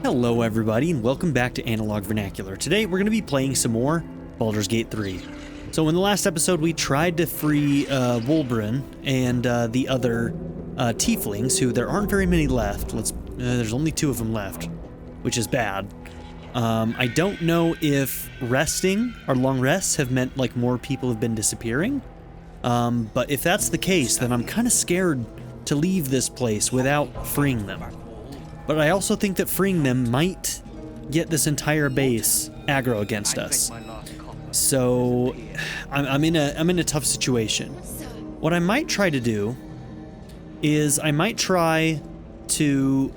Hello everybody and welcome back to Analog Vernacular. Today we're going to be playing some more Baldur's Gate 3. So in the last episode we tried to free Wolbrin and the other tieflings, who there aren't very many left. There's only 2 of them left, which is bad. I don't know if resting or long rests have meant like more people have been disappearing. But if that's the case, then I'm kind of scared to leave this place without freeing them. But I also think that freeing them might get this entire base aggro against us. So I'm in a tough situation. What I might try to do is I might try to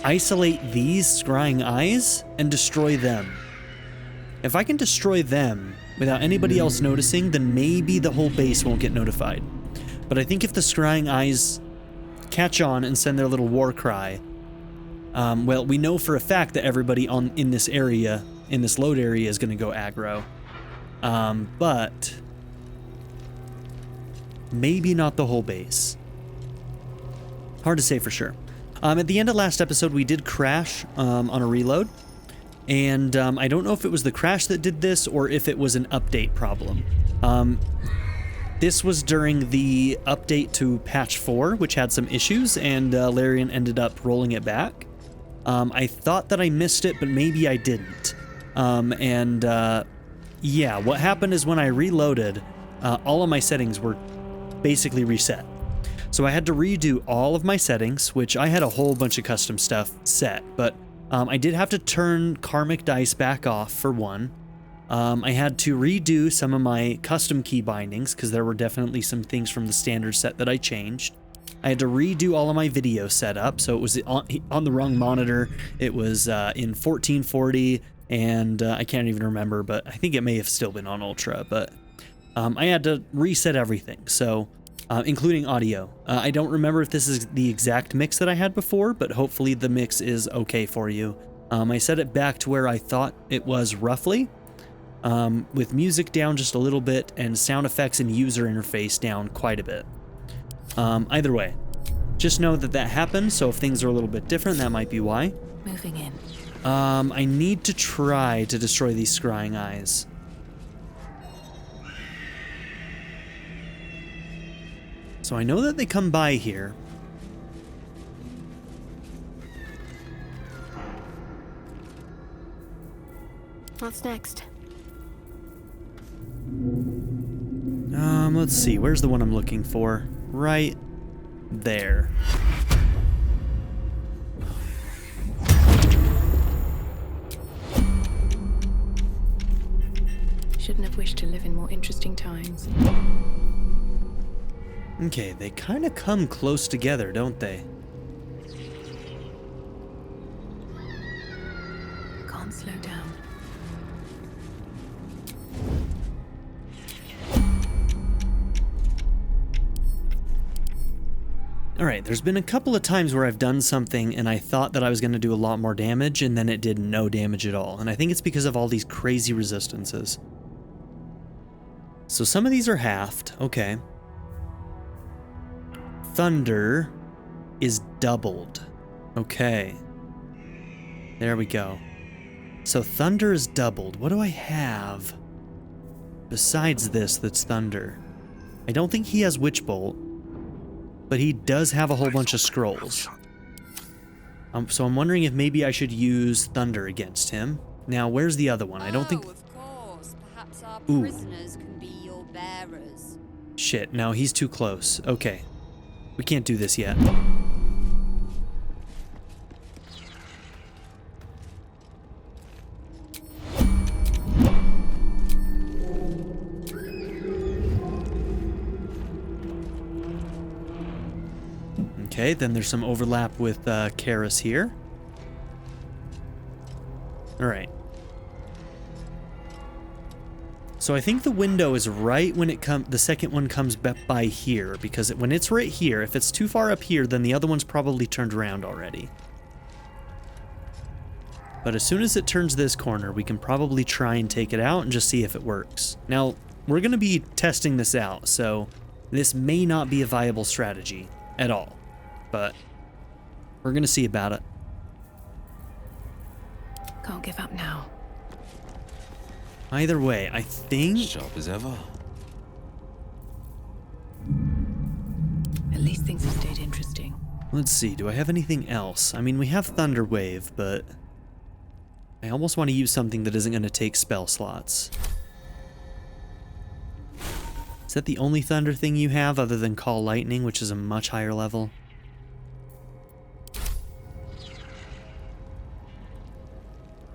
isolate these scrying eyes and destroy them. If I can destroy them without anybody else noticing, then maybe the whole base won't get notified. But I think if the scrying eyes catch on and send their little war cry, well, we know for a fact that everybody in this area, in this load area, is going to go aggro. But maybe not the whole base. Hard to say for sure. At the end of last episode, we did crash on a reload. And I don't know if it was the crash that did this or if it was an update problem. This was during the update to patch 4, which had some issues, and Larian ended up rolling it back. I thought that I missed it, but maybe I didn't. Yeah, what happened is when I reloaded, all of my settings were basically reset. So I had to redo all of my settings, which I had a whole bunch of custom stuff set, but I did have to turn karmic dice back off for one. I had to redo some of my custom key bindings because there were definitely some things from the standard set that I changed. I had to redo all of my video setup, so it was on the wrong monitor. It was in 1440, and I can't even remember, but I think it may have still been on Ultra, but I had to reset everything, so including audio. I don't remember if this is the exact mix that I had before, but hopefully the mix is okay for you. I set it back to where I thought it was roughly, with music down just a little bit and sound effects and user interface down quite a bit. Either way, just know that that happened, so if things are a little bit different, that might be why. Moving in. I need to try to destroy these scrying eyes. So I know that they come by here. What's next? Let's see, where's the one I'm looking for? Right there. Shouldn't have wished to live in more interesting times. Okay, they kind of come close together, don't they? Can't slow down. Alright, there's been a couple of times where I've done something and I thought that I was going to do a lot more damage, and then it did no damage at all. And I think it's because of all these crazy resistances. So some of these are halved. Okay. Thunder is doubled. Okay. There we go. So thunder is doubled. What do I have besides this that's thunder? I don't think he has Witch Bolt, but he does have a whole bunch of scrolls. So I'm wondering if maybe I should use thunder against him. Now, where's the other one? I don't think... Of course. Perhaps our Ooh. prisoners can be your bearers. Shit, no, he's too close. Okay. We can't do this yet. Okay, then there's some overlap with Karis here. Alright. So I think the window is right when the second one comes by here, because when it's right here, if it's too far up here, then the other one's probably turned around already. But as soon as it turns this corner, we can probably try and take it out and just see if it works. Now, we're going to be testing this out, so this may not be a viable strategy at all. But we're going to see about it. give up now. Either way, I think... Sharp as ever. At least things have stayed interesting. Let's see, do I have anything else? I mean, we have Thunder Wave, but... I almost want to use something that isn't going to take spell slots. Is that the only Thunder thing you have other than Call Lightning, which is a much higher level?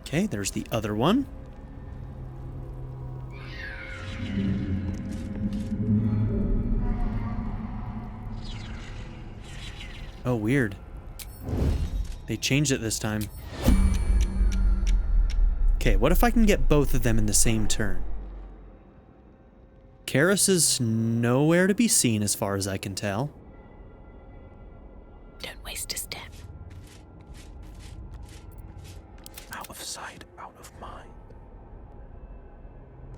Okay, there's the other one. Oh, weird. They changed it this time. Okay, what if I can get both of them in the same turn? Karis is nowhere to be seen as far as I can tell. Don't waste a step. Out of sight, out of mind.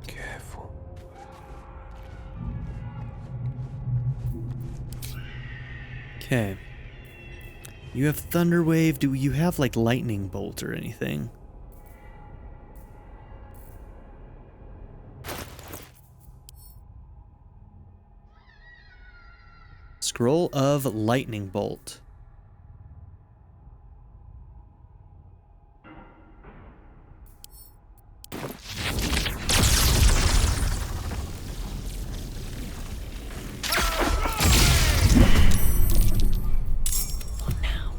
Careful. Okay. You have Thunder Wave. Do you have, like, Lightning Bolt or anything? Scroll of Lightning Bolt. What now?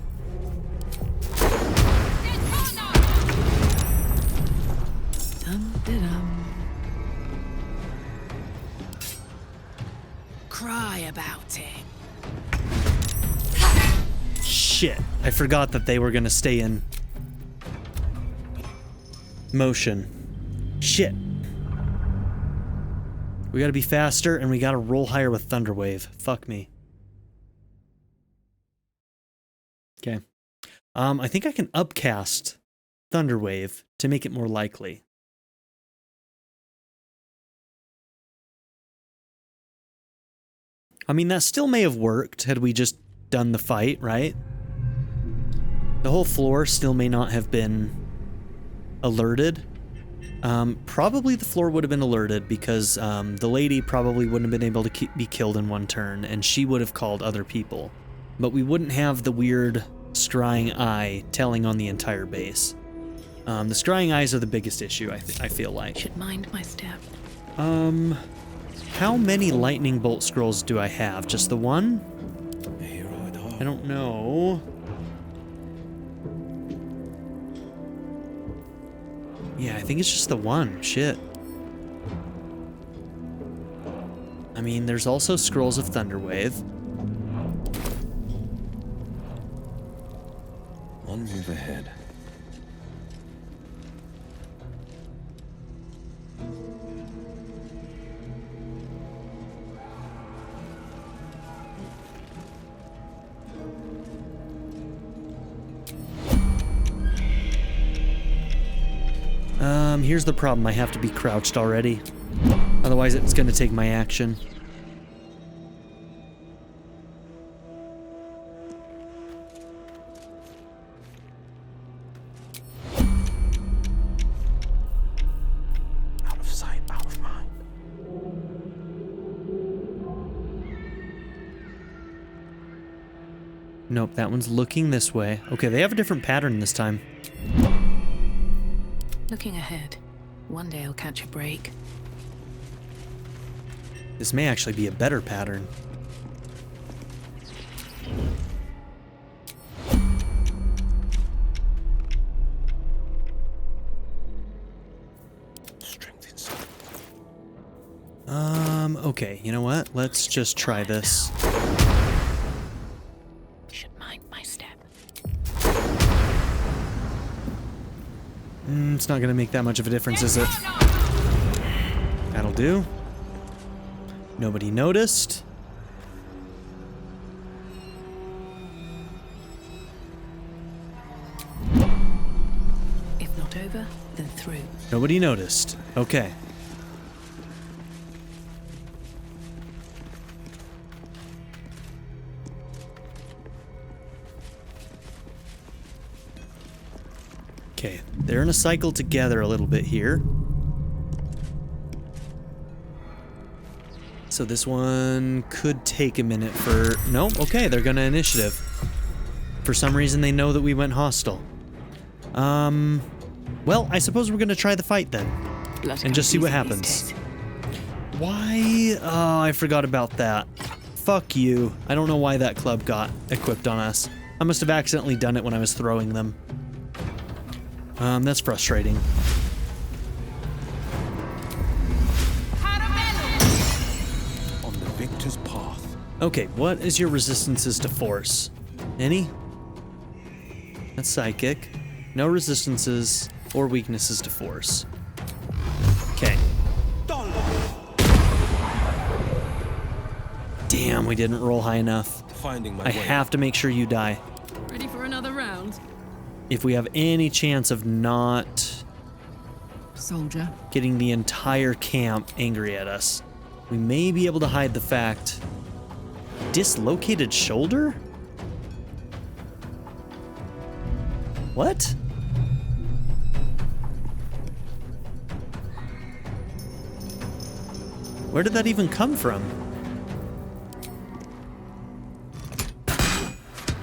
Dum-de-dum. Cry about it. Shit, I forgot that they were gonna stay in motion. Shit. We gotta be faster and we gotta roll higher with Thunder Wave. Fuck me. Okay. I think I can upcast Thunder Wave to make it more likely. I mean, that still may have worked had we just done the fight, right? The whole floor still may not have been alerted. Probably the floor would have been alerted because the lady probably wouldn't have been able to be killed in one turn, and she would have called other people. But we wouldn't have the weird scrying eye telling on the entire base. The scrying eyes are the biggest issue, I feel like. Should mind my step. How many lightning bolt scrolls do I have? Just the one? I don't know. Yeah, I think it's just the one. Shit. I mean, there's also Scrolls of Thunderwave. One move ahead. Here's the problem. I have to be crouched already. Otherwise, it's going to take my action. Out of sight, out of mind. Nope, that one's looking this way. Okay, they have a different pattern this time. Looking ahead. One day I'll catch a break. This may actually be a better pattern. Strength inside. Okay, you know what? Let's just try this. Should mind my step. It's not gonna make that much of a difference, is it? That'll do. Nobody noticed. If not over, then through. Nobody noticed. Okay. Okay, they're in a cycle together a little bit here. So this one could take a minute for... No, okay, they're gonna initiative. For some reason, they know that we went hostile. Well, I suppose we're gonna try the fight then. And just see what happens. Why? Oh, I forgot about that. Fuck you. I don't know why that club got equipped on us. I must have accidentally done it when I was throwing them. That's frustrating. On the victor's path. Okay, what is your resistances to force? Any? That's psychic. No resistances or weaknesses to force. Okay. Damn, we didn't roll high enough. Finding my I way. have to make sure you die. Ready for another round? If we have any chance of not Soldier. getting the entire camp angry at us, we may be able to hide the fact. Dislocated shoulder? What? Where did that even come from?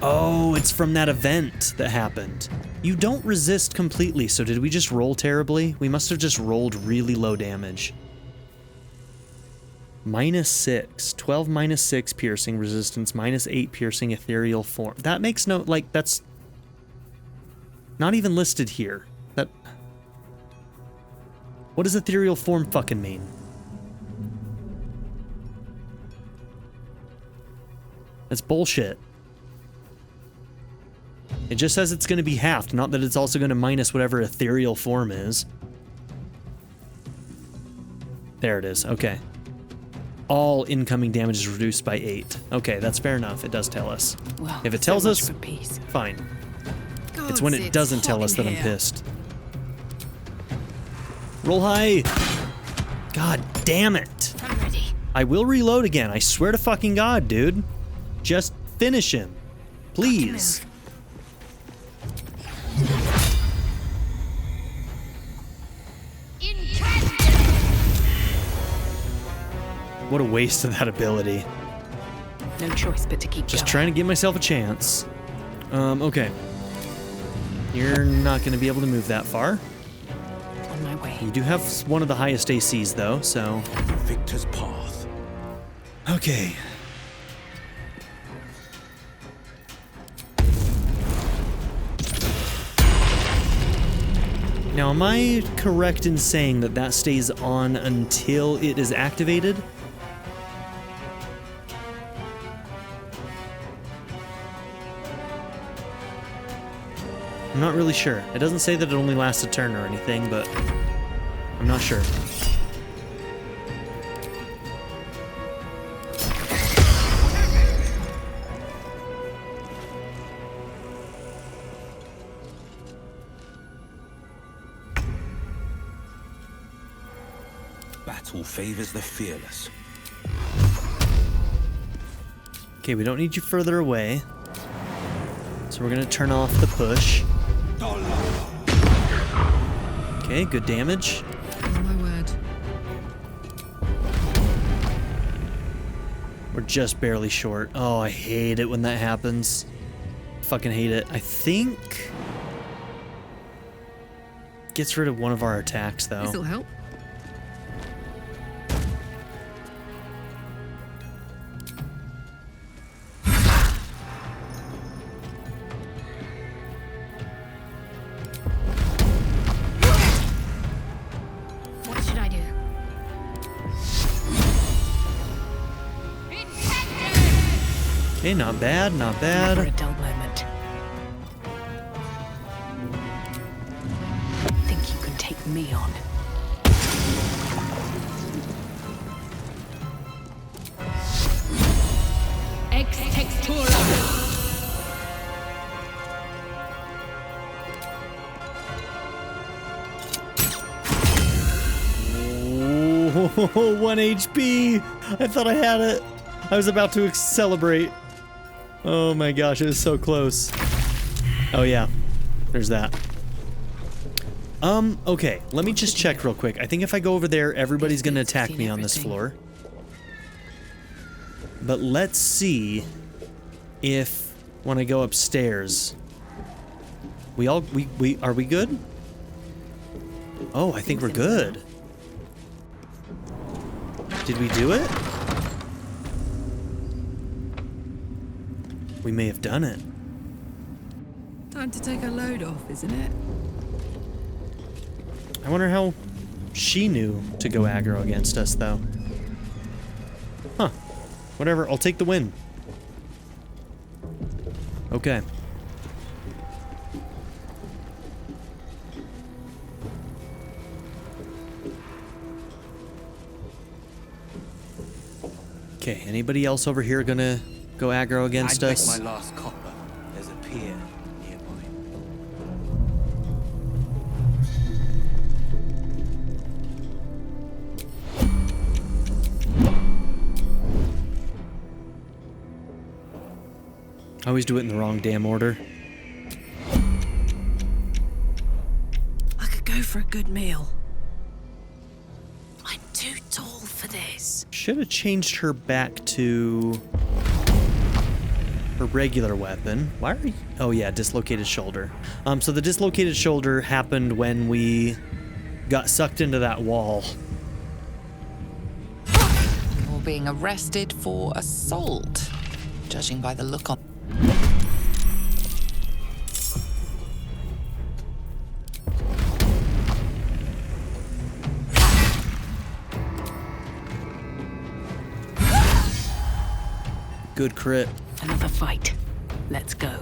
Oh, it's from that event that happened. You don't resist completely, so did we just roll terribly? We must have just rolled really low damage. -6. 12 -6 piercing resistance, -8 piercing ethereal form. That makes no... like, that's... not even listed here. That... what does ethereal form fucking mean? That's bullshit. It just says it's going to be halved, not that it's also going to minus whatever ethereal form is. There it is. Okay. All incoming damage is reduced by 8. Okay, that's fair enough. It does tell us. Well, If it so tells much us, for peace. fine. God, It's when it doesn't tell hot us in that I'm here. pissed. Roll high! God damn it! I'm ready. I will reload again. I swear to fucking God, dude. Just finish him. Please. What a waste of that ability. No choice but to keep Just going. trying to give myself a chance. Okay. You're not going to be able to move that far. On my way. You do have one of the highest ACs, though, so... Victor's path. Okay. Now, am I correct in saying that that stays on until it is activated? I'm not really sure. It doesn't say that it only lasts a turn or anything, but I'm not sure. Battle favors the fearless. Okay, we don't need you further away. So we're gonna turn off the push. Okay, good damage. On my word. We're just barely short. Oh, I hate it when that happens. Fucking hate it. I think... gets rid of one of our attacks, though. This'll help. What should I do? Okay, not bad, not Never a bad. dull moment. Think you can take me on? Ex textura. Oh, 1 HP! I thought I had it. I was about to celebrate. Oh my gosh, it was so close. Oh yeah, there's that. Okay, let me just check real quick. I think if I go over there, everybody's gonna attack me on this floor. But let's see if when I go upstairs, are we good? Oh, I think we're good. Did we do it? We may have done it. Time to take a load off, isn't it? I wonder how she knew to go aggro against us, though. Huh. Whatever, I'll take the win. Okay. Okay, anybody else over here gonna go aggro against us? I'd bet my last copper. There's a pier nearby. I always do it in the wrong damn order. I could go for a good meal. I'm too tall for this. Should have changed her back to her regular weapon. Why are you? Oh yeah, dislocated shoulder. So the dislocated shoulder happened when we got sucked into that wall. You're being arrested for assault, judging by the look on. Good crit. Another fight. Let's go.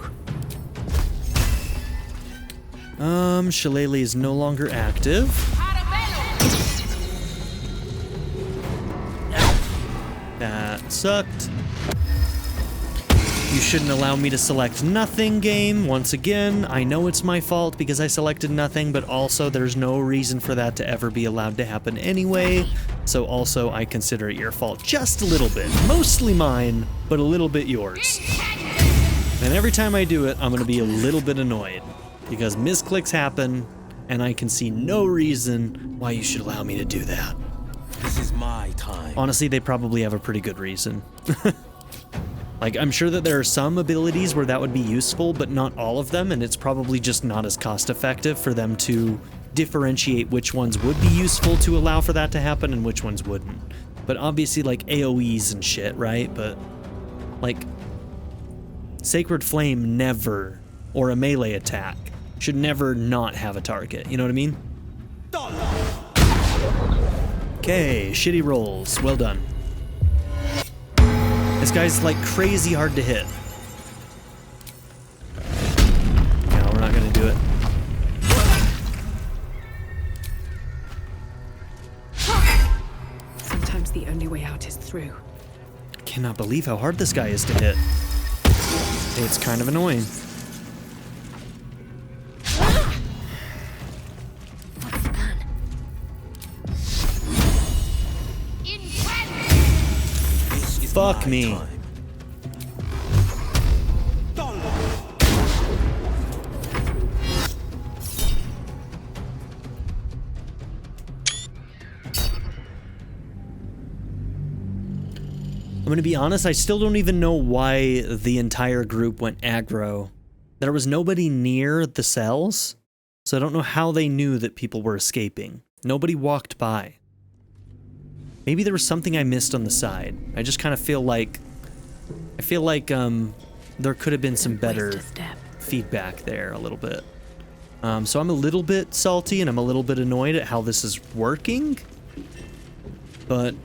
Shillelagh is no longer active. That sucked. You shouldn't allow me to select nothing, game. Once again, I know it's my fault because I selected nothing, but also there's no reason for that to ever be allowed to happen anyway. So also, I consider it your fault just a little bit. Mostly mine, but a little bit yours. And every time I do it, I'm gonna be a little bit annoyed because misclicks happen, and I can see no reason why you should allow me to do that. This is my time. Honestly, they probably have a pretty good reason. Like, I'm sure that there are some abilities where that would be useful, but not all of them, and it's probably just not as cost-effective for them to differentiate which ones would be useful to allow for that to happen and which ones wouldn't. But obviously, like, AoEs and shit, right? But, like, Sacred Flame never, or a melee attack, should never not have a target, you know what I mean? Okay, shitty rolls. Well done. This guy's like crazy hard to hit. No, we're not gonna do it. Sometimes the only way out is through. I cannot believe how hard this guy is to hit. It's kind of annoying. What's the plan? This is Fuck my me. time. I'm gonna be honest, I still don't even know why the entire group went aggro. There was nobody near the cells, so I don't know how they knew that people were escaping. Nobody walked by. Maybe there was something I missed on the side. I just kind of feel like... there could have been some better feedback there a little bit. So I'm a little bit salty and I'm a little bit annoyed at how this is working. But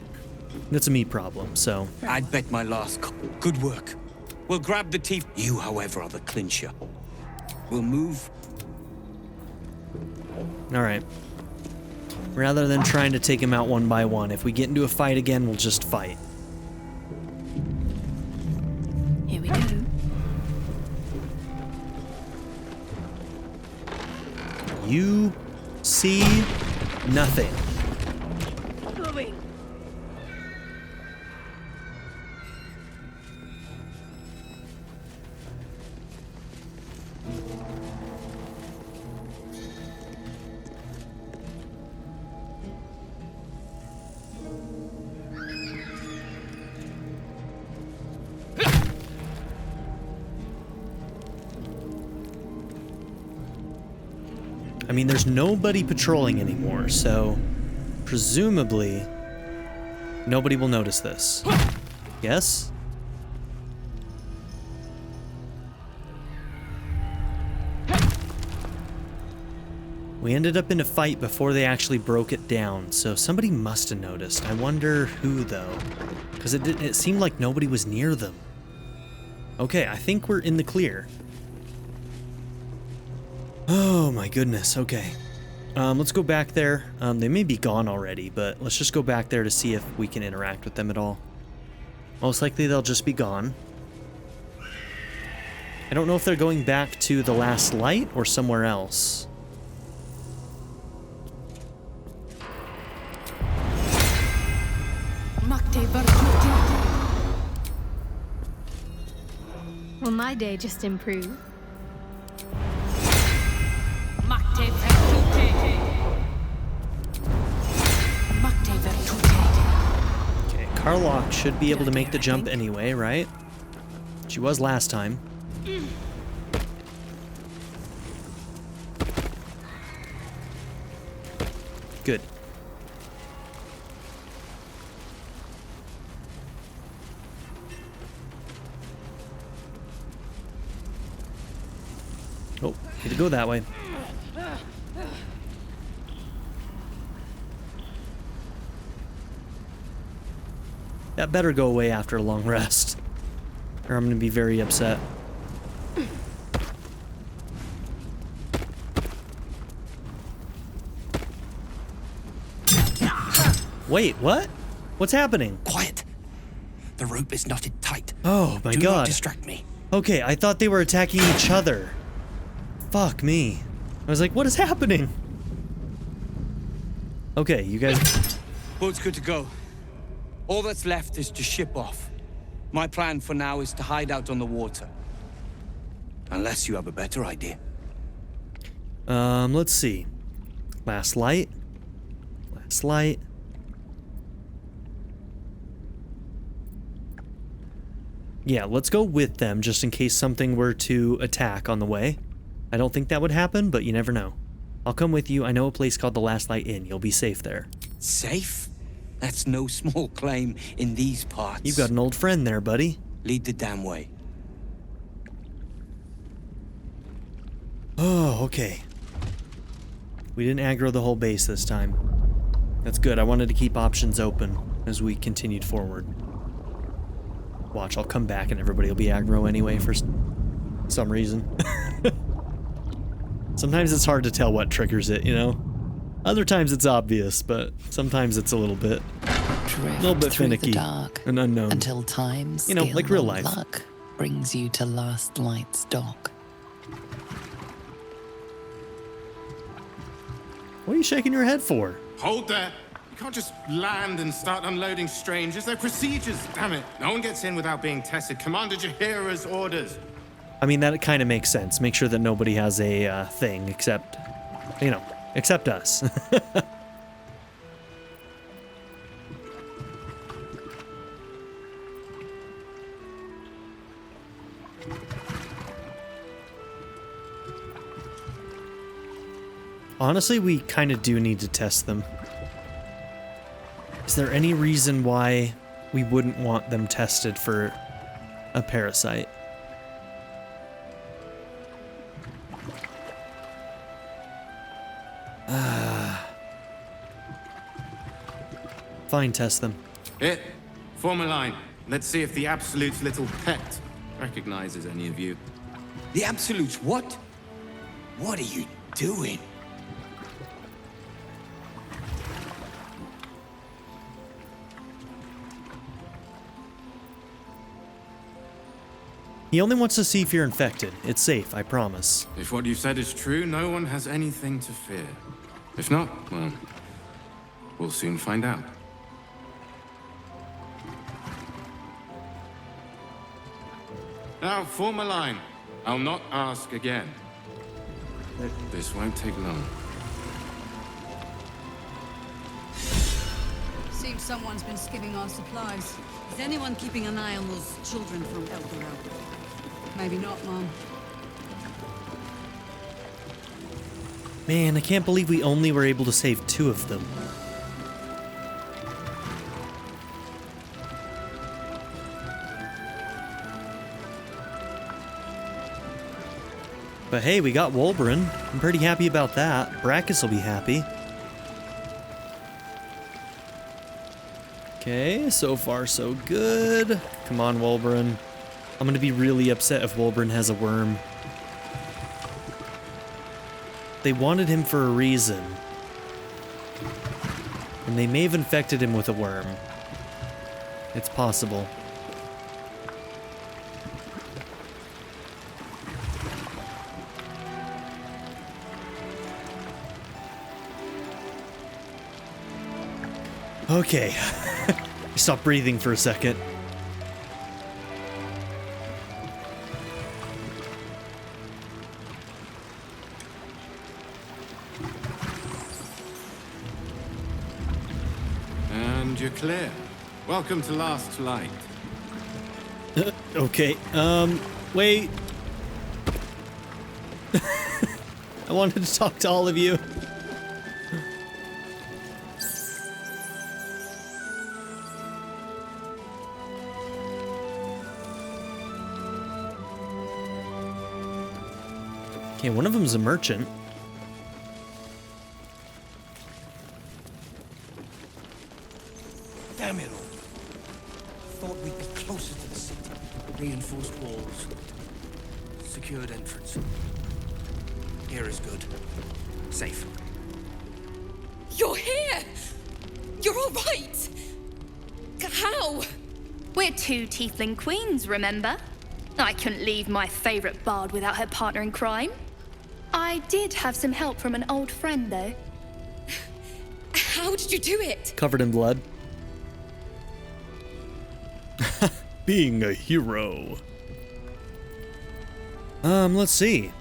that's a me problem, so... I'd bet my last Good work. We'll grab the teeth. You, however, are the clincher. We'll move. Alright. Rather than trying to take him out one by one, if we get into a fight again, we'll just fight. Here we go. You see nothing. I mean, there's nobody patrolling anymore, so presumably nobody will notice this. Yes? We ended up in a fight before they actually broke it down, so somebody must have noticed. I wonder who, though, because it seemed like nobody was near them. Okay, I think we're in the clear. Oh my goodness, okay. Let's go back there. They may be gone already, but let's just go back there to see if we can interact with them at all. Most likely they'll just be gone. I don't know if they're going back to the last light or somewhere else. Will my day just improve? Okay, Karlach should be able to make the jump anyway, right? She was last time. Good. Oh, need to go that way. That better go away after a long rest, or I'm gonna be very upset. Wait, what? What's happening? Quiet. The rope is knotted tight. Oh my Do god. not distract me. Okay, I thought they were attacking each other. Fuck me. I was like, what is happening? Okay, you guys... Boat's good to go. All that's left is to ship off. My plan for now is to hide out on the water. Unless you have a better idea. Let's see. Last light. Last light. Yeah, let's go with them just in case something were to attack on the way. I don't think that would happen, but you never know. I'll come with you. I know a place called the Last Light Inn. You'll be safe there. Safe? That's no small claim in these parts. You've got an old friend there, buddy. Lead the damn way. Oh, okay. We didn't aggro the whole base this time. That's good. I wanted to keep options open as we continued forward. Watch, I'll come back and everybody will be aggro anyway for some reason. Sometimes it's hard to tell what triggers it, you know? Other times it's obvious, but sometimes it's a little bit finicky the dark and unknown. Until time, You know, like real life. luck brings you to Last Light's dock. What are you shaking your head for? Hold there. You can't just land and start unloading strangers. There are procedures, damn it. No one gets in without being tested. Commander Jaheira's orders. I mean, that kind of makes sense. Make sure that nobody has a thing except, you know, except us. Honestly, we kind of do need to test them. Is there any reason why we wouldn't want them tested for a parasite? Fine, test them. Here, form a line. Let's see if the Absolute's little pet recognizes any of you. The Absolutes, what? What are you doing? He only wants to see if you're infected. It's safe, I promise. If what you've said is true, no one has anything to fear. If not, well, we'll soon find out. Now, form a line. I'll not ask again. This won't take long. Seems someone's been skimming our supplies. Is anyone keeping an eye on those children from Baldur? Maybe not, Mom. Man, I can't believe we only were able to save 2 of them. But hey, we got Wolbrin. I'm pretty happy about that. Brackus will be happy. Okay, so far so good. Come on, Wolbrin. I'm gonna be really upset if Wolbrin has a worm. They wanted him for a reason. And they may have infected him with a worm. It's possible. Okay. Stop breathing for a second. And you're clear. Welcome to Last Light. Okay, wait. I wanted to talk to all of you. Okay, one of them's a merchant. Damn it all. Thought we'd be closer to the city. Reinforced walls. Secured entrance. Here is good. Safe. You're here! You're all right! How? We're 2 tiefling queens, remember? I couldn't leave my favorite bard without her partner in crime. I did have some help from an old friend, though. How did you do it? Covered in blood. Being a hero. Let's see.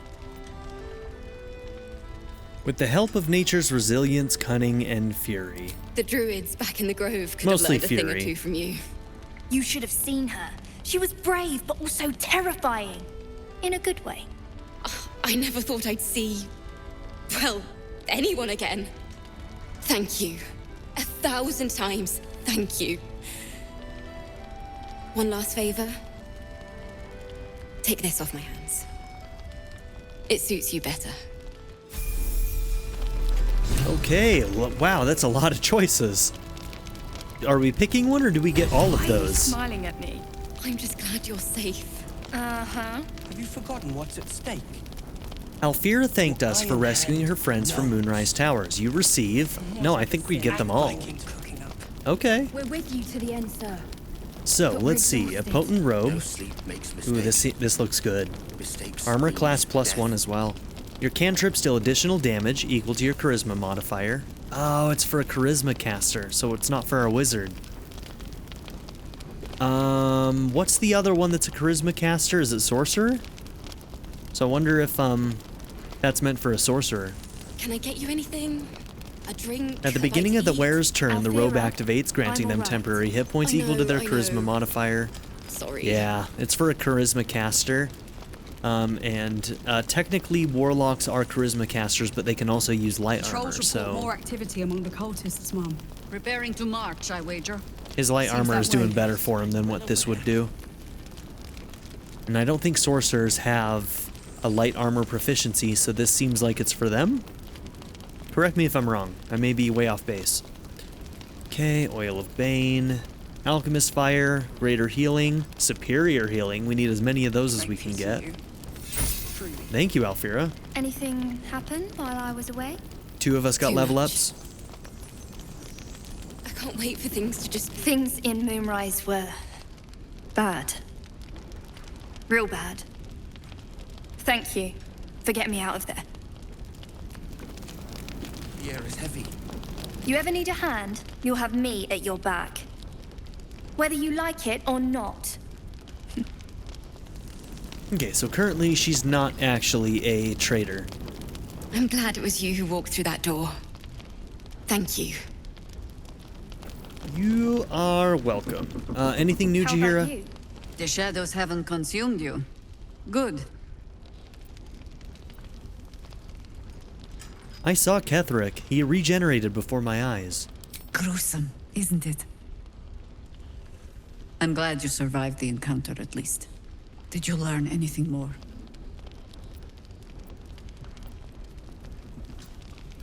With the help of nature's resilience, cunning, and fury. The druids back in the grove could Mostly have learned a thing fury. or 2 from you. You should have seen her. She was brave, but also terrifying. In a good way. I never thought I'd see, well, anyone again. Thank you. 1,000 times, thank you. One last favor. Take this off my hands. It suits you better. Okay, wow, that's a lot of choices. Are we picking one, or do we get all of Why are you those? smiling at me? I'm just glad you're safe. Uh-huh. Have you forgotten what's at stake? Alfira thanked us for rescuing her friends from Moonrise Towers. You receive... No, I think we get them all. Cooking up. Okay. We're with you to the end, sir. So, let's see. A potent robe. No sleep makes Ooh, mistakes. this looks good. Mistakes Armor lead class to +1 death. as well. Your cantrip still additional damage equal to your charisma modifier. Oh, it's for a charisma caster, so it's not for our wizard. What's the other one that's a charisma caster? Is it sorcerer? So I wonder if, that's meant for a sorcerer. Can I get you anything? A drink? At the beginning of the wearer's turn, the robe Alfira, activates, granting I'm them alright. temporary hit points I equal to know, their I charisma know. modifier. Sorry. Yeah, it's for a charisma caster. Technically warlocks are charisma casters, but they can also use light armor, Trolls report so more activity among the cultists, Mom. Preparing to march, I wager. his light Seems armor that is doing way. better for him than what this would do. And I don't think sorcerers have a light armor proficiency, so this seems like it's for them? Correct me if I'm wrong. I may be way off base. Okay, Oil of Bane, Alchemist Fire, Greater Healing, Superior Healing. We need as many of those as we can get. Thank you, Alfira. Anything happen while I was away? 2 of us got Too level much. ups. I can't wait for things to just... Things in Moonrise were bad. Real bad. Thank you for getting me out of there. The air is heavy. You ever need a hand, you'll have me at your back. Whether you like it or not. Okay, so currently she's not actually a traitor. I'm glad it was you who walked through that door. Thank you. You are welcome. Anything new, How about Jahira? you? The shadows haven't consumed you. Good. I saw Ketherick. He regenerated before my eyes. Gruesome, isn't it? I'm glad you survived the encounter at least. Did you learn anything more?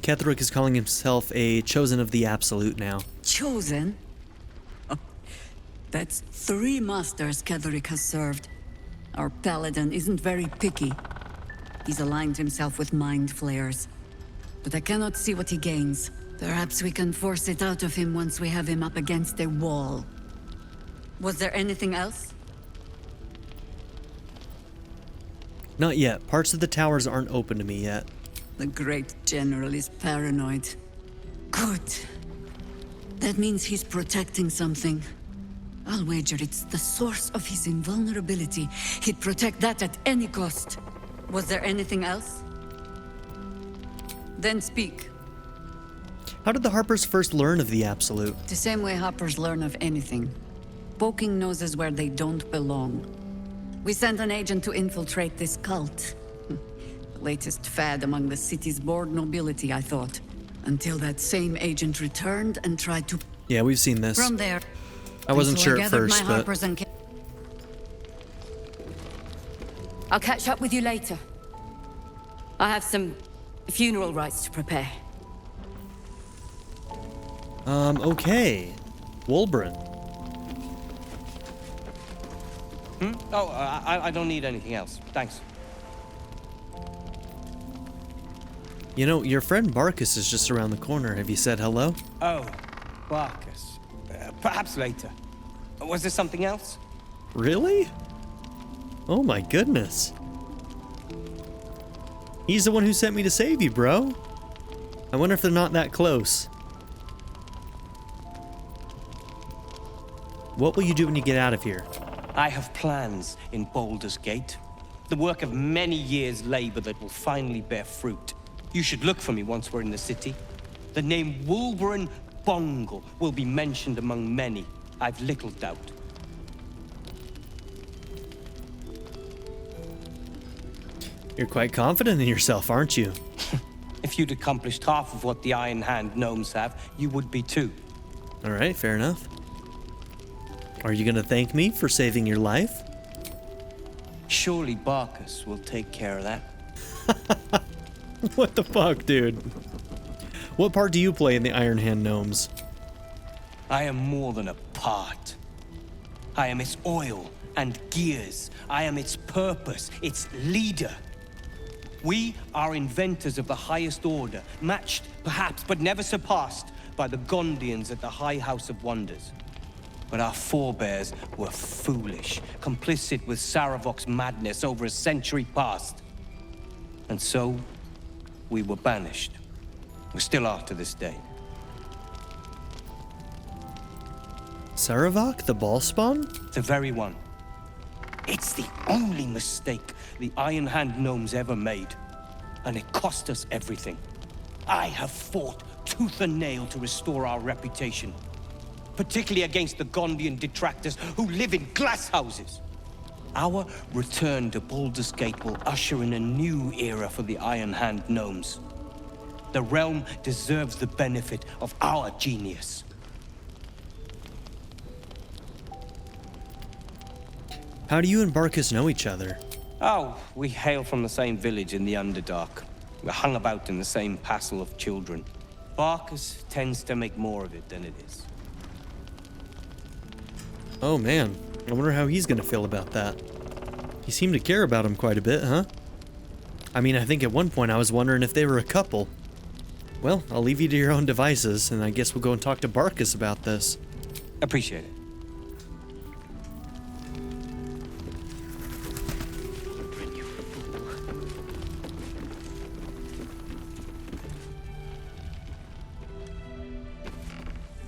Ketherick is calling himself a chosen of the Absolute now. Chosen? Oh, that's 3 masters Ketherick has served. Our paladin isn't very picky. He's aligned himself with Mind Flayers. But I cannot see what he gains. Perhaps we can force it out of him once we have him up against a wall. Was there anything else? Not yet. Parts of the towers aren't open to me yet. The great general is paranoid. Good. That means he's protecting something. I'll wager it's the source of his invulnerability. He'd protect that at any cost. Was there anything else? Then speak. How did the Harpers first learn of the Absolute? The same way hoppers learn of anything. Poking noses where they don't belong. We sent an agent to infiltrate this cult. The latest fad among the city's bored nobility, I thought. Until that same agent returned and tried to... Yeah, we've seen this. From there... I wasn't so sure I at gathered first, my but... Harpers and... I'll catch up with you later. I have some funeral rites to prepare. Okay. Wulbren. Oh, I don't need anything else. Thanks. You know, your friend Barcus is just around the corner. Have you said hello? Oh, Barcus. Perhaps later. Was there something else? Really? Oh my goodness. He's the one who sent me to save you, bro. I wonder if they're not that close. What will you do when you get out of here? I have plans in Baldur's Gate. The work of many years' labor that will finally bear fruit. You should look for me once we're in the city. The name Wulbren Bongle will be mentioned among many. I've little doubt. You're quite confident in yourself, aren't you? If you'd accomplished half of what the Iron Hand gnomes have, you would be too. All right, fair enough. Are you gonna thank me for saving your life? Surely Barcus will take care of that. What the fuck, dude? What part do you play in the Iron Hand gnomes? I am more than a part. I am its oil and gears. I am its purpose, its leader. We are inventors of the highest order, matched, perhaps, but never surpassed by the Gondians at the High House of Wonders. But our forebears were foolish, complicit with Saravok's madness over a century past. And so, we were banished. We still are to this day. Saravok, the Ballspawn? The very one. It's the only mistake the Iron Hand gnomes ever made. And it cost us everything. I have fought tooth and nail to restore our reputation. Particularly against the Gondian detractors who live in glass houses. Our return to Baldur's Gate will usher in a new era for the Iron Hand gnomes. The realm deserves the benefit of our genius. How do you and Barcus know each other? Oh, we hail from the same village in the Underdark. We're hung about in the same passel of children. Barcus tends to make more of it than it is. Oh man, I wonder how he's gonna feel about that. He seemed to care about him quite a bit, huh? I mean, I think at one point I was wondering if they were a couple. Well, I'll leave you to your own devices, and I guess we'll go and talk to Barcus about this. Appreciate it.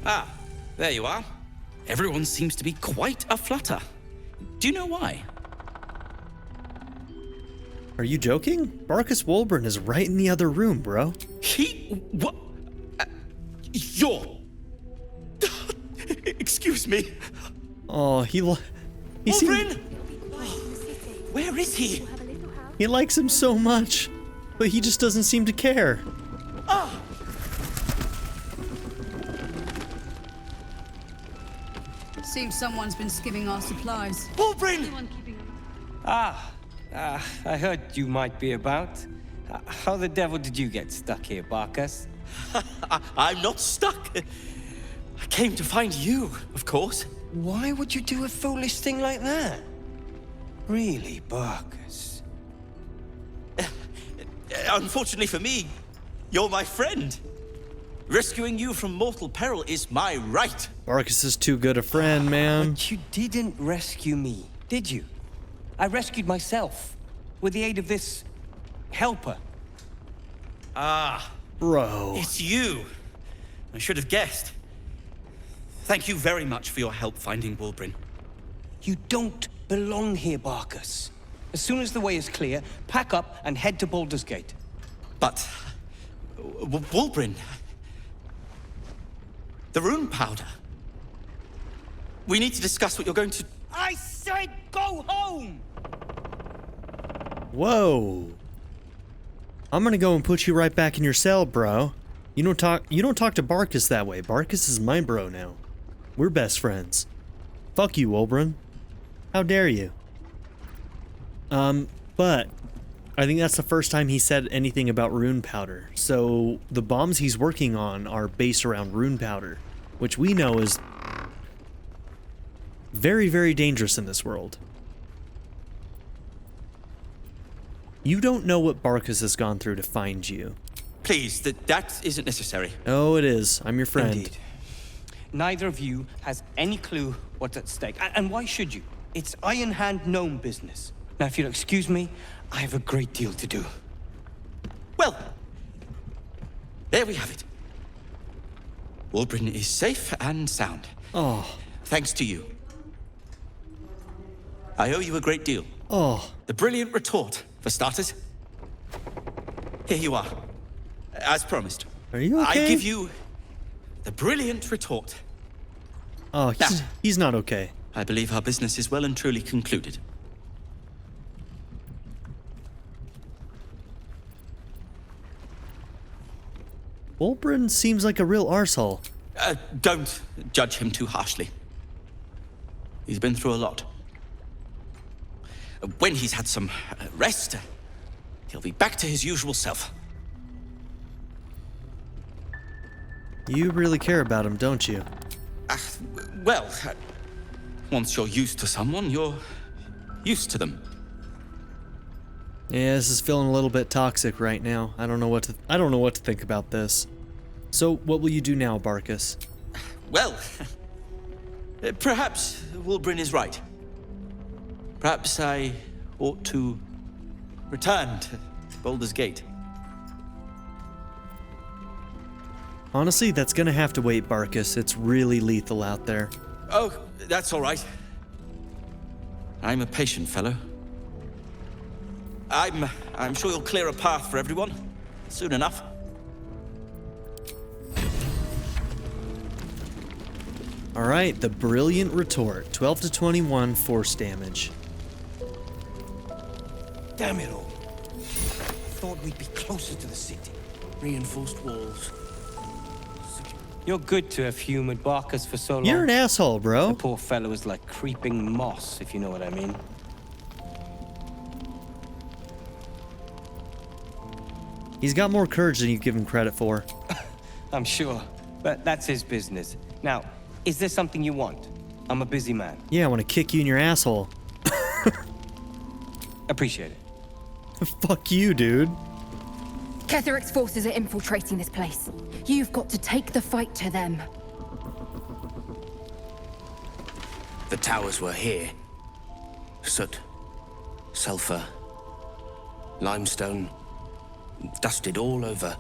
Ah, there you are. Everyone seems to be quite aflutter. Do you know why? Are you joking? Barcus Wulbren is right in the other room, bro. What? You're... Excuse me. Oh, he Wulbren! Where is he? He likes him so much, but he just doesn't seem to care. Seems someone's been skimming our supplies. Wolverine! Anyone keeping an I heard you might be about. How the devil did you get stuck here, Barkus? I'm not stuck. I came to find you, of course. Why would you do a foolish thing like that? Really, Barkus? Unfortunately for me, you're my friend. Rescuing you from mortal peril is my right. Barkus is too good a friend, man. But you didn't rescue me, did you? I rescued myself with the aid of this helper. Ah, Bro. it's you. I should have guessed. Thank you very much for your help finding Wolverine. You don't belong here, Barkus. As soon as the way is clear, pack up and head to Baldur's Gate. But... Wolverine... The rune powder. We need to discuss what you're going to... I said go home! Whoa. I'm gonna go and put you right back in your cell, bro. You don't talk to Barkus that way. Barkus is my bro now. We're best friends. Fuck you, Wolverine. How dare you? But I think that's the first time he said anything about rune powder. So the bombs he's working on are based around rune powder, which we know is very, very dangerous in this world. You don't know what Barkus has gone through to find you. Please, that isn't necessary. Oh, it is. I'm your friend. Indeed. Neither of you has any clue what's at stake. And why should you? It's Iron Hand gnome business. Now, if you'll excuse me, I have a great deal to do. Well, there we have it. Wolverine is safe and sound. Oh. Thanks to you. I owe you a great deal. Oh. The brilliant retort, for starters. Here you are. As promised. Are you okay? I give you the brilliant retort. Oh, he's not okay. I believe our business is well and truly concluded. Wolverine seems like a real arsehole. Don't judge him too harshly. He's been through a lot. When he's had some rest, he'll be back to his usual self. You really care about him, don't you? Well, once you're used to someone, you're used to them. Yeah, this is feeling a little bit toxic right now. I don't know what to think about this. So, what will you do now, Barkus? Well, perhaps Wolverine is right. Perhaps I ought to return to Baldur's Gate. Honestly, that's gonna have to wait, Barkus. It's really lethal out there. Oh, that's all right. I'm a patient fellow. I'm sure you'll clear a path for everyone soon enough. All right, the brilliant retort. 12 to 21 force damage. Damn it all. Thought we'd be closer to the city. Reinforced walls. You're good to have humored Barkus for so long. You're an asshole, bro. The poor fellow is like creeping moss, if you know what I mean. He's got more courage than you give him credit for. I'm sure, but that's his business. Now, is there something you want? I'm a busy man. Yeah, I want to kick you in your asshole. Appreciate it. Fuck you, dude. Ketheric's forces are infiltrating this place. You've got to take the fight to them. The towers were here. Soot, sulfur, limestone, dusted all over.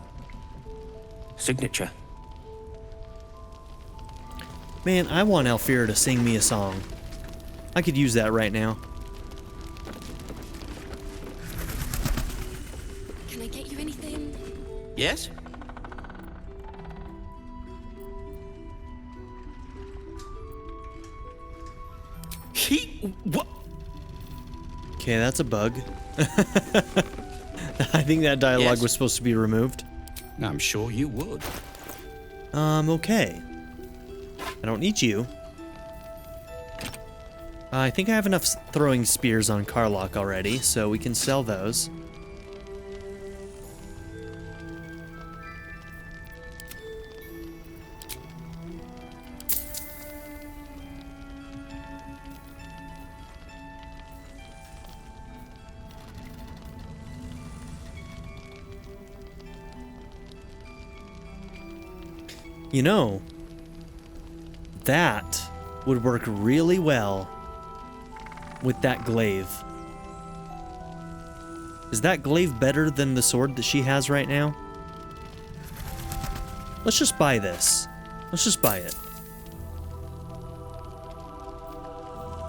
Signature. Man, I want Alfira to sing me a song. I could use that right now. Can I get you anything? Yes? What? Okay, that's a bug. I think that dialogue was supposed to be removed. I'm sure you would. Okay. I don't need you. I think I have enough throwing spears on Karlach already, so we can sell those. You know, that would work really well with that glaive. Is that glaive better than the sword that she has right now? Let's just buy this. Let's just buy it.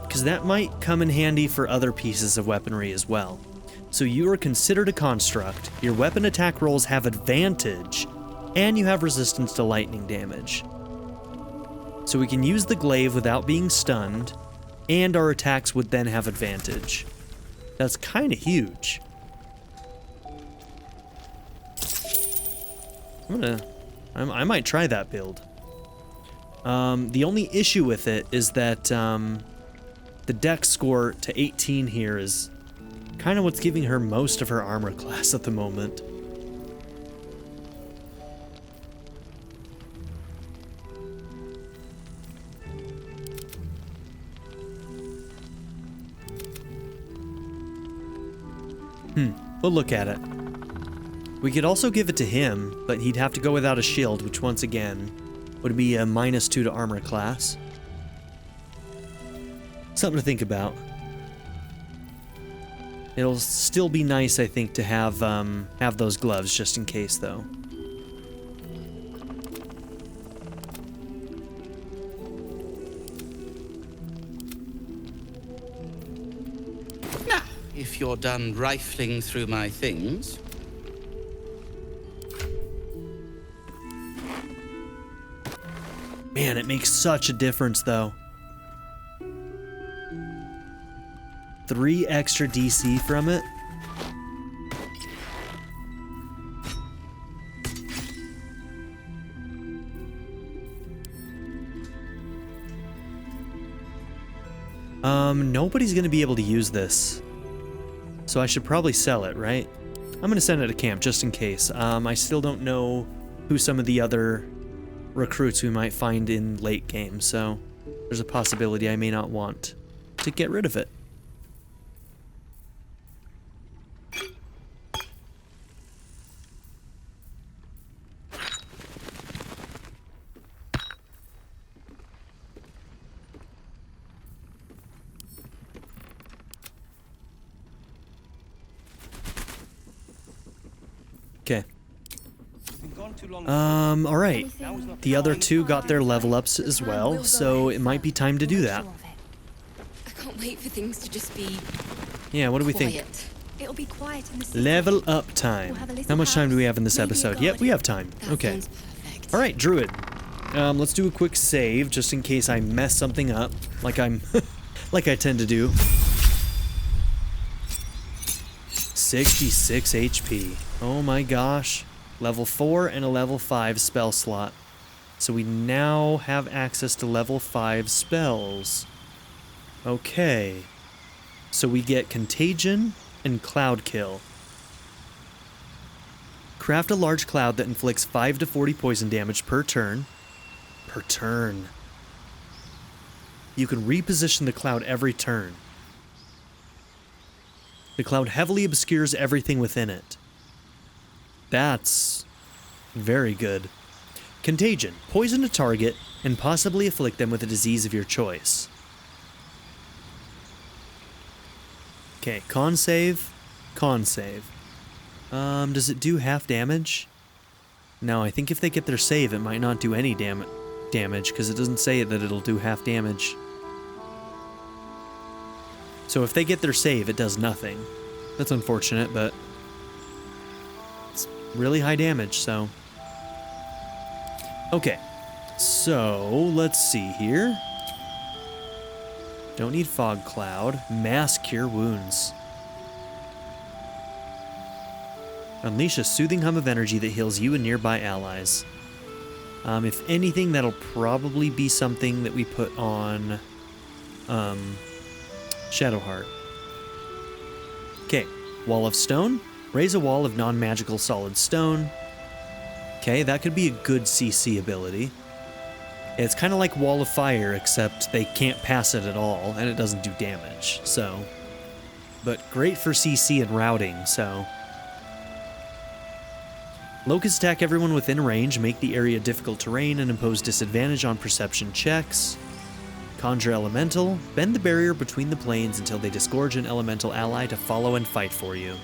Because that might come in handy for other pieces of weaponry as well. So you are considered a construct, your weapon attack rolls have advantage, and you have resistance to lightning damage. So we can use the glaive without being stunned, and our attacks would then have advantage. That's kind of huge. I might try that build. The only issue with it is that the dex score to 18 here is kind of what's giving her most of her armor class at the moment. We'll look at it. We could also give it to him, but he'd have to go without a shield, which once again would be a -2 to armor class. Something to think about. It'll still be nice, I think, to have those gloves just in case, though. If you're done rifling through my things. Man, it makes such a difference, though. 3 extra DC from it. Nobody's gonna be able to use this. So I should probably sell it, right? I'm gonna send it to camp just in case. I still don't know who some of the other recruits we might find in late game, so there's a possibility I may not want to get rid of it. Okay. Alright. The other 2 got their level ups as well, so it might be time to do that. I can't wait for things to just be... Yeah, what do we think? It'll be quiet in the city. Level up time. How much time do we have in this episode? Yep, we have time. Okay. Alright, Druid. Let's do a quick save, just in case I mess something up, like like I tend to do. 66 HP. Oh my gosh. Level 4 and a level 5 spell slot. So we now have access to level 5 spells. Okay. So we get Contagion and Cloud Kill. Craft a large cloud that inflicts 5 to 40 poison damage per turn. Per turn. You can reposition the cloud every turn. The cloud heavily obscures everything within it. That's very good. Contagion. Poison a target and possibly afflict them with a disease of your choice. Okay, con save. Con save. Does it do half damage? No, I think if they get their save, it might not do any damage, because it doesn't say that it'll do half damage. So if they get their save, it does nothing. That's unfortunate, but it's really high damage, so... Okay, so let's see here. Don't need Fog Cloud. Mass Cure Wounds. Unleash a soothing hum of energy that heals you and nearby allies. If anything, that'll probably be something that we put on Shadowheart. Okay, wall of stone. Raise a wall of non-magical solid stone. Okay, that could be a good CC ability. It's kind of like wall of fire, except they can't pass it at all, and it doesn't do damage, so... But great for CC and routing, so... Locusts attack everyone within range, make the area difficult terrain, and impose disadvantage on perception checks. Conjure Elemental. Bend the barrier between the planes until they disgorge an elemental ally to follow and fight for you.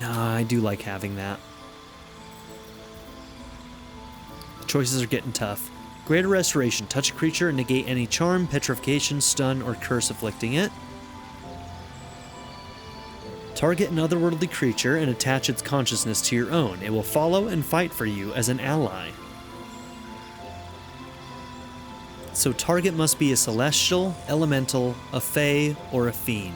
I do like having that. The choices are getting tough. Greater Restoration. Touch a creature and negate any charm, petrification, stun, or curse afflicting it. Target an otherworldly creature and attach its consciousness to your own. It will follow and fight for you as an ally. So target must be a celestial, elemental, a fae, or a fiend.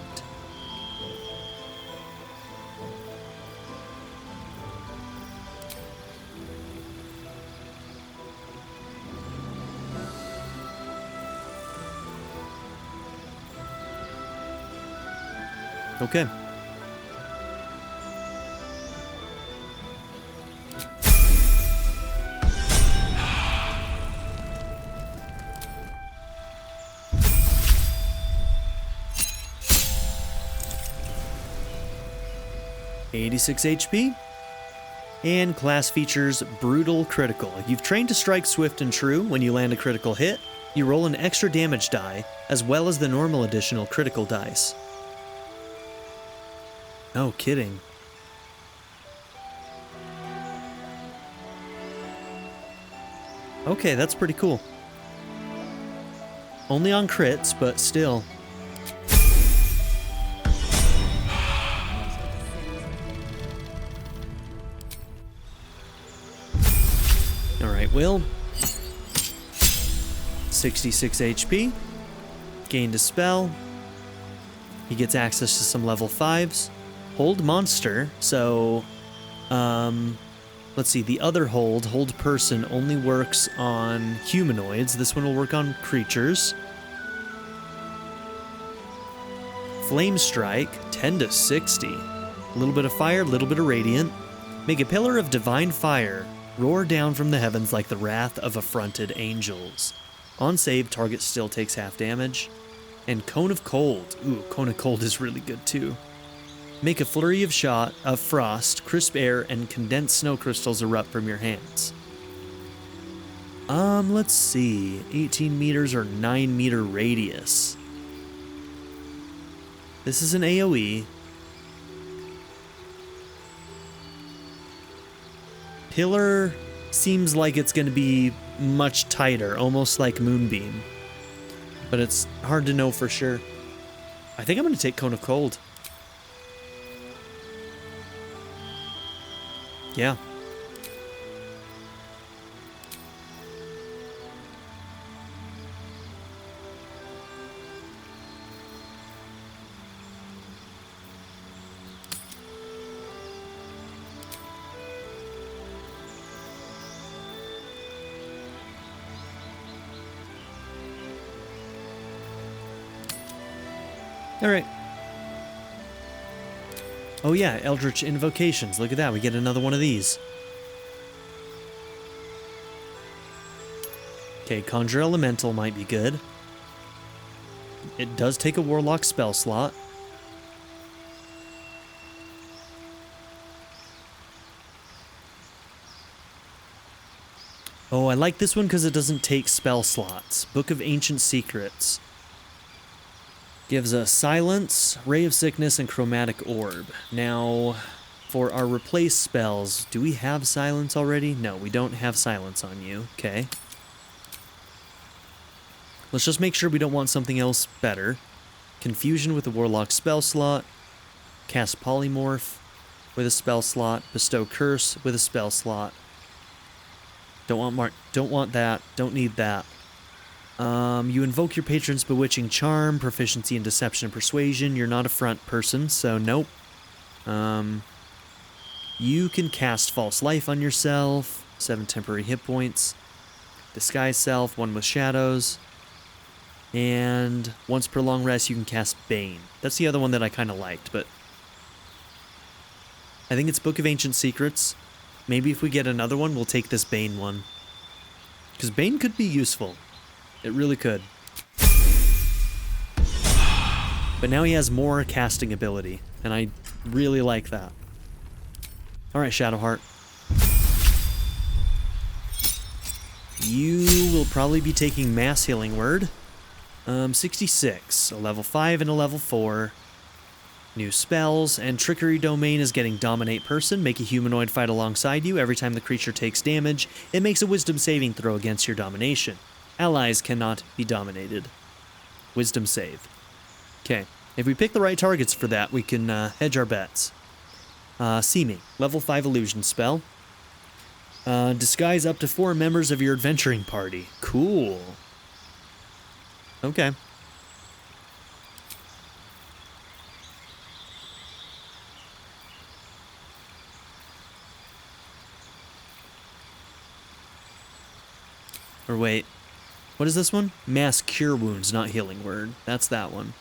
Okay. (86 HP). And class features Brutal Critical. You've trained to strike swift and true. When you land a critical hit, you roll an extra damage die, as well as the normal additional critical dice. No kidding. Okay, that's pretty cool. Only on crits, but still. Alright, Will. 66 HP. Gained a spell. He gets access to some level 5s. Hold monster, so, let's see, the other hold person only works on humanoids. This one will work on creatures. Flame Strike, 10 to 60. A little bit of fire, a little bit of radiant. Make a pillar of divine fire roar down from the heavens like the wrath of affronted angels. On save, target still takes half damage. And Cone of Cold. Ooh, Cone of Cold is really good too. Make a flurry of frost, crisp air, and condensed snow crystals erupt from your hands. Let's see. 18 meters or 9 meter radius. This is an AoE. Pillar seems like it's going to be much tighter, almost like Moonbeam. But it's hard to know for sure. I think I'm going to take Cone of Cold. Yeah. All right. Oh yeah, Eldritch Invocations. Look at that, we get another one of these. Okay, Conjure Elemental might be good. It does take a Warlock spell slot. Oh, I like this one because it doesn't take spell slots. Book of Ancient Secrets. Gives us Silence, Ray of Sickness, and Chromatic Orb. Now, for our replace spells, do we have Silence already? No, we don't have Silence on you. Okay. Let's just make sure we don't want something else better. Confusion with a Warlock spell slot. Cast Polymorph with a spell slot. Bestow Curse with a spell slot. Don't want that. Don't need that. You invoke your patron's bewitching charm, proficiency in deception and persuasion. You're not a front person, so nope. You can cast False Life on yourself, 7 temporary hit points. Disguise Self, 1 with shadows. And once per long rest, you can cast Bane. That's the other one that I kind of liked, but I think it's Book of Ancient Secrets. Maybe if we get another one, we'll take this Bane one. Because Bane could be useful. It really could. But now he has more casting ability, and I really like that. Alright, Shadowheart. You will probably be taking Mass Healing Word. 66, a level 5 and a level 4. New spells, and Trickery Domain is getting Dominate Person. Make a humanoid fight alongside you. Every time the creature takes damage, it makes a Wisdom saving throw against your domination. Allies cannot be dominated. Wisdom save. Okay, if we pick the right targets for that, we can hedge our bets. Seeming, level 5 illusion spell. Disguise up to 4 members of your adventuring party. Cool. Okay. Or wait, what is this one? Mass Cure Wounds, not Healing Word. That's that one.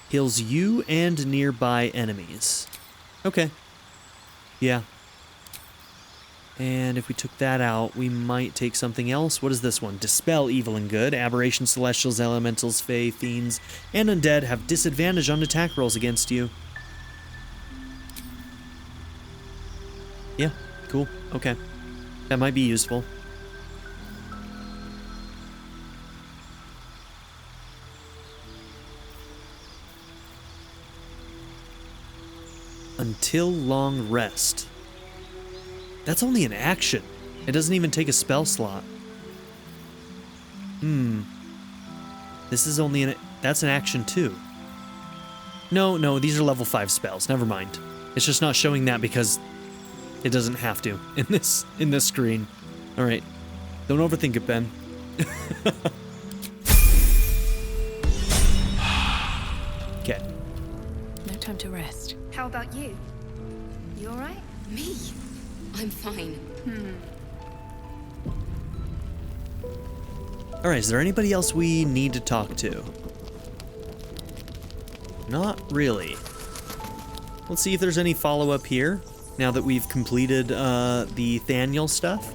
Heals you and nearby enemies. Okay. Yeah. And if we took that out, we might take something else. What is this one? Dispel Evil and Good. Aberrations, Celestials, Elementals, Fae, Fiends, and Undead have disadvantage on attack rolls against you. Yeah, cool. Okay. That might be useful. Until long rest. That's only an action. It doesn't even take a spell slot. This is only an... That's an action too. No, these are level 5 spells. Never mind. It's just not showing that because it doesn't have to in this screen. All right. Don't overthink it, Ben. Okay. No time to rest. How about you? You alright? Me? I'm fine. Alright, is there anybody else we need to talk to? Not really. Let's see if there's any follow-up here, now that we've completed the Thaniel stuff.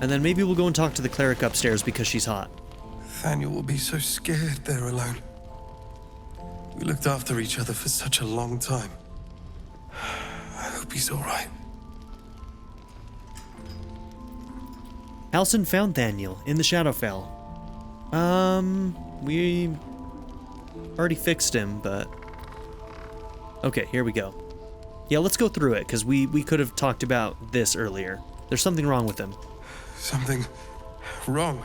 And then maybe we'll go and talk to the cleric upstairs because she's hot. Thaniel will be so scared there alone. We looked after each other for such a long time. I hope he's alright. Halsin found Thaniel in the Shadowfell. We already fixed him, but... Okay, here we go. Yeah, let's go through it, because we could have talked about this earlier. There's something wrong with him. Something wrong?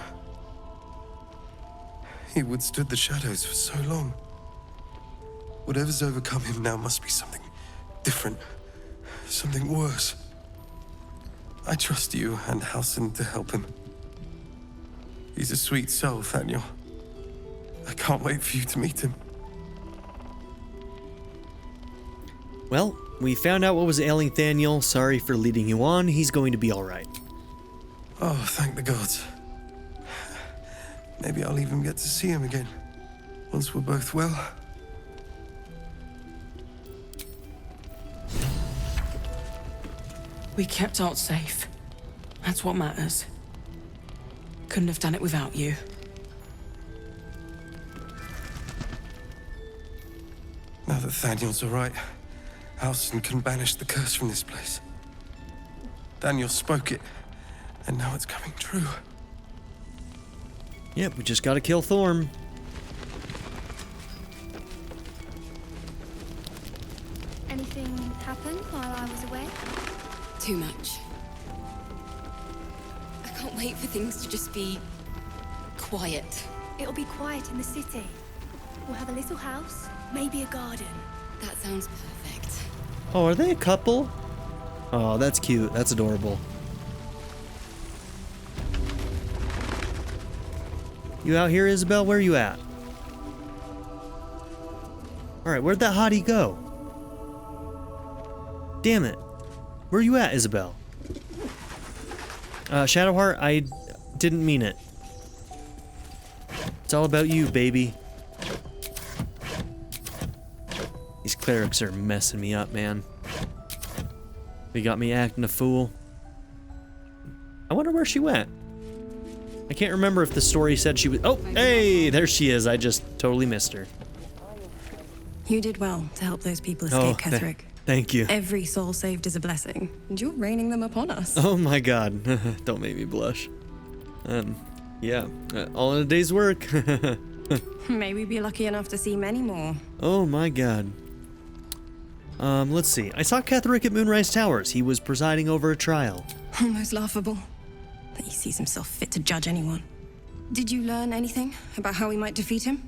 He withstood the shadows for so long. Whatever's overcome him now must be something different. Something worse. I trust you and Halsin to help him. He's a sweet soul, Thaniel. I can't wait for you to meet him. Well, we found out what was ailing Thaniel. Sorry for leading you on. He's going to be alright. Oh, thank the gods. Maybe I'll even get to see him again, once we're both well. We kept Art safe. That's what matters. Couldn't have done it without you. Now that Thaniel's alright, Halsin can banish the curse from this place. Daniel spoke it, and now it's coming true. Yep, we just gotta kill Thorm. Anything happen while I was away? Too much. I can't wait for things to just be quiet. It'll be quiet in the city. We'll have a little house, maybe a garden. That sounds perfect. Oh, are they a couple? Oh, that's cute. That's adorable. You out here, Isabel? Where are you at? Alright, where'd that hottie go? Damn it. Where are you at, Isabel? Shadowheart, I didn't mean it. It's all about you, baby. These clerics are messing me up, man. They got me acting a fool. I wonder where she went. I can't remember if the story said she was... Oh, hey, there she is. I just totally missed her. You did well to help those people escape Ketheric. Thank you. Every soul saved is a blessing, and you're raining them upon us. Oh my god. Don't make me blush. Yeah, all in a day's work. May we be lucky enough to see many more. Oh my god. Let's see. I saw Ketheric at Moonrise Towers. He was presiding over a trial. Almost laughable that he sees himself fit to judge anyone. Did you learn anything about how we might defeat him?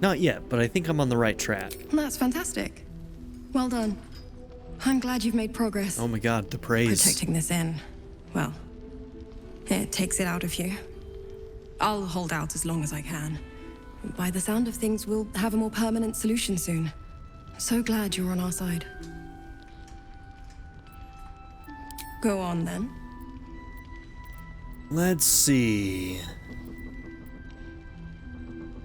Not yet, but I think I'm on the right track. That's fantastic. Well done. I'm glad you've made progress. Oh my god, the praise. Protecting this inn, well, it takes it out of you. I'll hold out as long as I can. By the sound of things, we'll have a more permanent solution soon. So glad you're on our side. Go on, then. Let's see.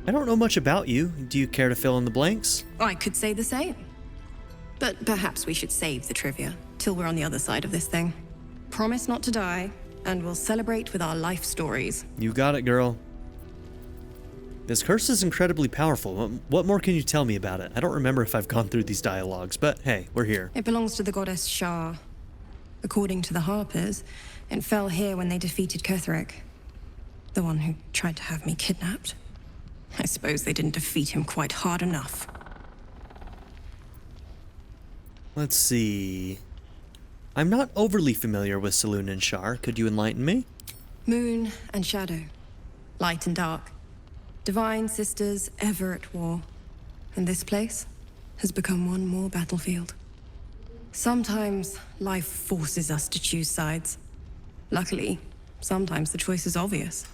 I don't know much about you. Do you care to fill in the blanks? I could say the same. But perhaps we should save the trivia till we're on the other side of this thing. Promise not to die, and we'll celebrate with our life stories. You got it, girl. This curse is incredibly powerful. What more can you tell me about it? I don't remember if I've gone through these dialogues, but hey, we're here. It belongs to the goddess Shar. According to the Harpers, it fell here when they defeated Ketheric, the one who tried to have me kidnapped. I suppose they didn't defeat him quite hard enough. Let's see. I'm not overly familiar with Selûne and Shar. Could you enlighten me? Moon and shadow. Light and dark. Divine sisters ever at war. And this place has become one more battlefield. Sometimes life forces us to choose sides. Luckily, sometimes the choice is obvious.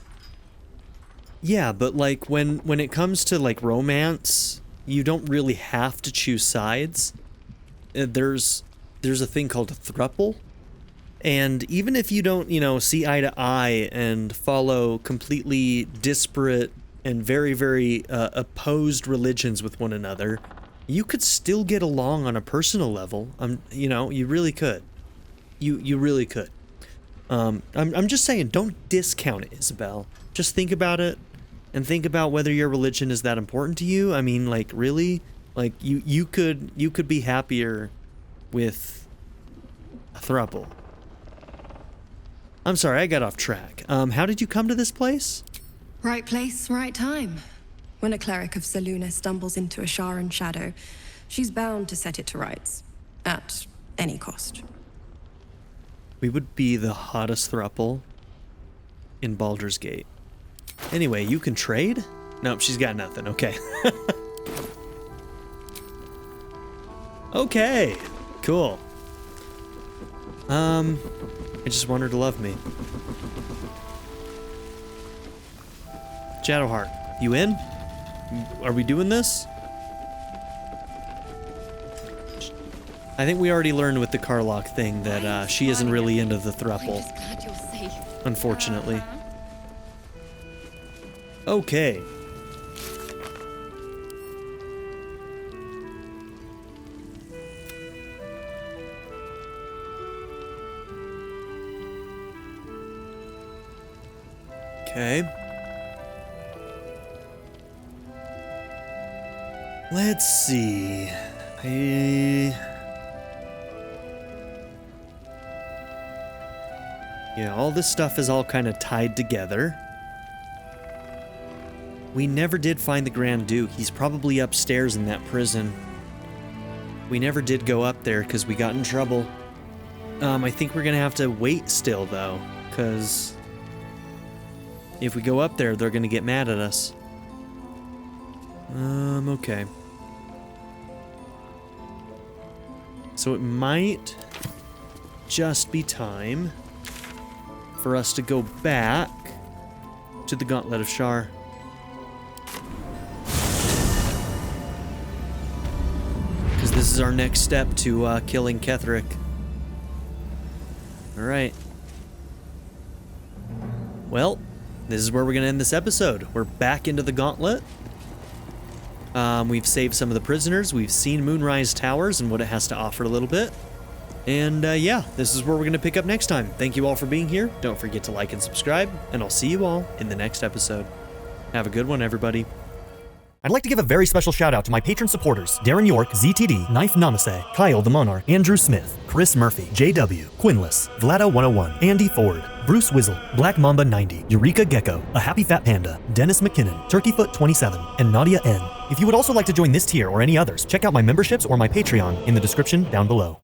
Yeah, but like when it comes to like romance, you don't really have to choose sides. There's a thing called a throuple, and even if you don't, see eye to eye and follow completely disparate and very, very opposed religions with one another, you could still get along on a personal level. You really could. You really could. I'm just saying, don't discount it, Isabel. Just think about it. And think about whether your religion is that important to you. I mean, like, really? Like, you could be happier with a throuple. I'm sorry, I got off track. How did you come to this place? Right place, right time. When a cleric of Selûne stumbles into a Sharan shadow, she's bound to set it to rights. At any cost. We would be the hottest throuple in Baldur's Gate. Anyway, you can trade? Nope, she's got nothing. Okay. Okay, cool. I just want her to love me. Shadowheart, you in? Are we doing this? I think we already learned with the Karlach thing that she isn't really into the throuple. Unfortunately. Okay. Okay. Let's see. Yeah, all this stuff is all kind of tied together. We never did find the Grand Duke. He's probably upstairs in that prison. We never did go up there because we got in trouble. I think we're gonna have to wait still though, because if we go up there, they're gonna get mad at us. Okay. So it might just be time for us to go back to the Gauntlet of Shar. this is our next step to killing Ketheric. Alright. Well, this is where we're going to end this episode. We're back into the gauntlet. We've saved some of the prisoners. We've seen Moonrise Towers and what it has to offer a little bit. And yeah, this is where we're going to pick up next time. Thank you all for being here. Don't forget to like and subscribe, and I'll see you all in the next episode. Have a good one, everybody. I'd like to give a very special shout out to my patron supporters: Darren York, ZTD, Knife Namaste, Kyle the Monarch, Andrew Smith, Chris Murphy, JW, Quinless, Vlado101, Andy Ford, Bruce Wizzle, Black Mamba 90, Eureka Gecko, A Happy Fat Panda, Dennis McKinnon, Turkeyfoot 27, and Nadia N. If you would also like to join this tier or any others, check out my memberships or my Patreon in the description down below.